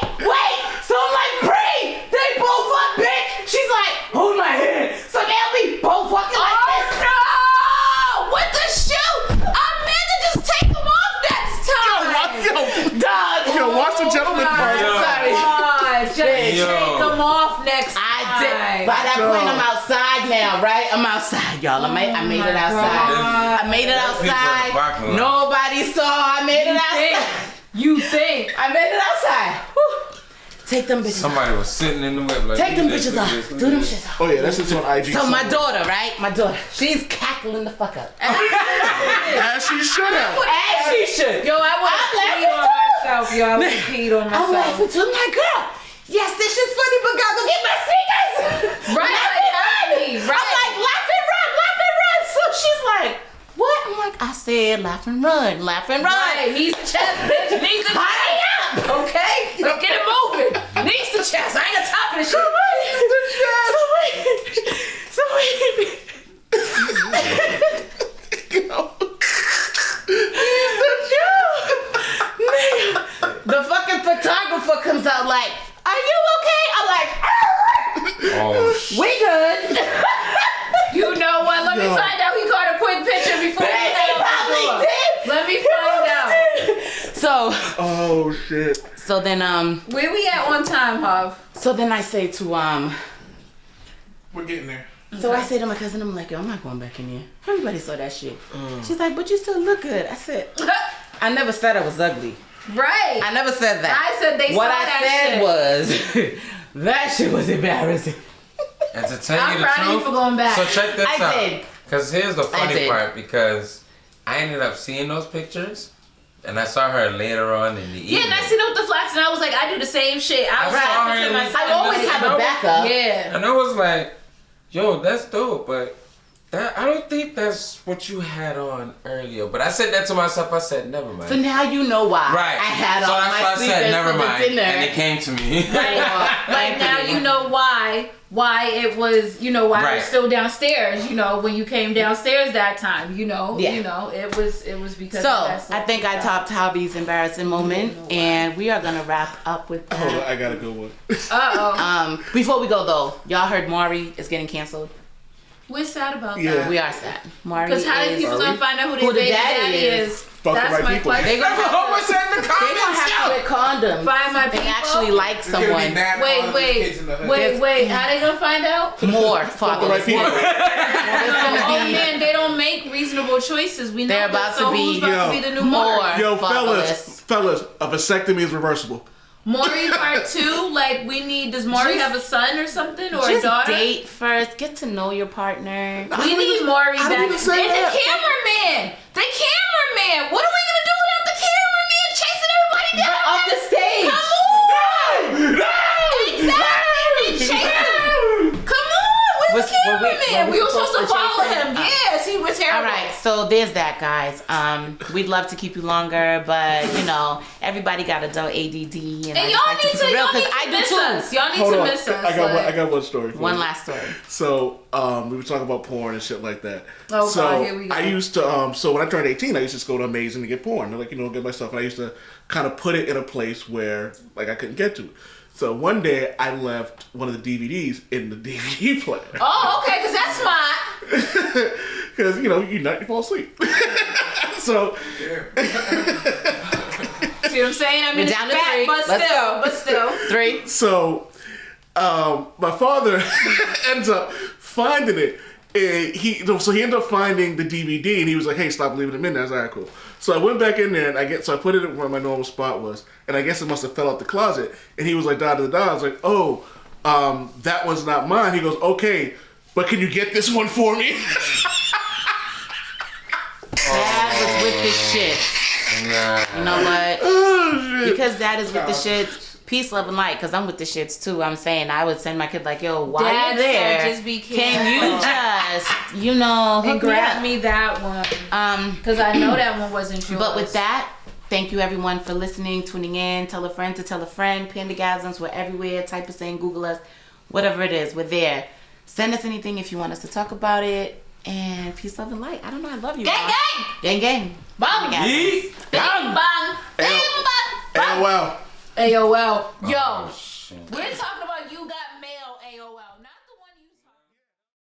So I'm like, Bree, they both up, bitch. She's like, hold my hand. So now we both walking like this.
no! With the shoe! I meant to just take them off next time!
Dog.
Yo, watch the gentleman part.
Sorry.
God, just take
Yo.
them off next time.
I did. By that point, I'm outside now, right? I'm outside, y'all. I made it outside. I made it outside. Nobody saw. I made it outside.
You think?
I made it outside. Whew. Take them bitches.
Somebody was sitting in the whip like,
Take them
look at
bitches
this,
off.
look at
Do
this,
them
look at
shits off.
Oh yeah, that's just on IG.
So my
somewhere.
daughter, right? My daughter, she's cackling the fuck up.
As she should have.
As she should.
Yo, I would
I'm
have peed on
laughing too.
myself. Yo, I would have peed on
I'm
myself.
laughing too. I'm like, girl, yes, this shit's funny, but God, go get my sneakers.
Right,
Let
like,
me run.
help me. Right.
I'm like, laugh and run. So she's like, what? I'm like, I said laugh and run.
Right. Knees to chest, bitch. Knees to chest. Okay? Let's get it moving. Knees to chest. I ain't got time for this shit.
So wait. The fucking photographer comes out like, are you okay? I'm like,
Oh shit.
we good.
You know what? Let me find out. He caught a quick picture before he
He
got out the door.
probably did.
Let me find out.
So
Oh shit.
so then
Where we at on time, Hav?
so then I say to
We're getting there.
so I say to my cousin, I'm like, yo, I'm not going back in here. Everybody saw that shit. She's like, but you still look good. I said, I never said I was ugly.
Right.
I never said that.
I said they
what
saw
I
that
said
shit.
was that shit was embarrassing.
And to tell
I'm
you the
proud of you
truth,
for going back.
so check this
I
out.
did.
Because here's the funny
did.
part, because I ended up seeing those pictures, and I saw her later on in the evening.
Yeah, and I seen her with the flats, and I was like, I do the same shit. I was
I saw
laughing
her
to
in
myself.
I always have a backup.
Yeah.
And I was like, yo, that's dope, but I don't think that's what you had on earlier. But I said that to myself. I said, never mind.
So now you know why
Right.
I had
so
on
that's
my
why I
sleepers
said, never
for the
mind.
dinner.
And it came to me.
Like now you know why it was, you know, why it
Right.
was still downstairs, you know, when you came downstairs that time, you know,
Yeah.
you know, it was because
So
of that
I think I topped Hobby's embarrassing moment, and we are gonna wrap up with that.
Hold on, I got a good one.
Uh-oh.
Before we go though, y'all heard Maury is getting canceled.
We're sad about
Yeah.
that.
We are sad. Maury
Because how
is.
people gonna find out who
Who
their
the
baby
daddy
daddy
is.
is?
Fuck the
That's
right
my
people.
question.
They gonna
That's what
have
was in the
to, they gonna
comments,
have to
yo.
wear condoms.
Find my
They
people.
actually like
It's gonna be
someone.
mad for all of these kids in the hood.
Wait. How they gonna find out?
More
Fuck the
fatherless
right people.
mothers. There's gonna
Oh
be
man, they don't make reasonable choices. We know
They're
this.
about
So
to be-
who's about to be the new
more.
Maury?
Yo,
Fatherless.
fellas, a vasectomy is reversible.
Maury part 2, like we need. Does Maury
Just-
have a son or something or a
just
daughter?
date first. Get to know your partner.
We need Maury
I
back.
didn't
And
say
the
that.
cameraman. The cameraman. What are we gonna do without the cameraman chasing everybody down?
Off the stage.
Come on! Exactly. Chasing. Come on. Where's the
Was- were we-
cameraman?
were
We
we
were supposed to
supposed to
follow
chase him?
him. Yes, he was terrible.
All right, so there's that, guys. We'd love to keep you longer, but you know, everybody got adult ADD, and I
And
just
y'all
like to
need
keep
to,
it real
y'all
because
need
I
to
do
miss
too.
us. Y'all need
Hold
to
on,
miss us.
I got one story for
One
you.
last story.
So, we were talking about porn and shit like that.
Oh,
so
God, here we go.
I used to, so when I turned 18, I used to just go to Amazing to get porn. Like, get my stuff. And I used to kind of put it in a place where, like, I couldn't get to it. So one day, I left one of the DVDs in the DVD player.
Oh, okay, because that's smart.
Because, you fall asleep. So,
See what I'm saying? I mean,
We're
it's
down to
fat,
3.
but
Let's
still,
go.
but still.
3.
so my father ends up finding it. And he ended up finding the DVD, and he was like, "Hey, stop leaving them in there." I was like, "All right, cool." So I went back in there, and I put it where my normal spot was, and I guess it must have fell out the closet. And he was like, "Da da da." I was like, "Oh, that one's not mine." He goes, "Okay, but can you get this one for me?"
Dad was with the shit.
Nah.
You know what?
Oh shit!
Because Dad is with the shits. Peace, love, and light. Because I'm with the shits too. I'm saying I would send my kid like, "Yo, while
Dad
you're there,
said just be
can you
careful."
just,
And
hook me
grab
up?"
me that one. Because I know that one wasn't yours.
But with that, thank you everyone for listening, tuning in. Tell a friend to tell a friend. Pandagasms, we're everywhere. Type us in, Google us, whatever it is, we're there. Send us anything if you want us to talk about it. And peace, love, and light. I don't know. I love you.
Gang,
all.
gang!
Gang, gang.
Bang!
Pandagasms.
Bang, bang! Bang, bang!
AOL.
AOL. Yo,
Oh, shit.
we're talking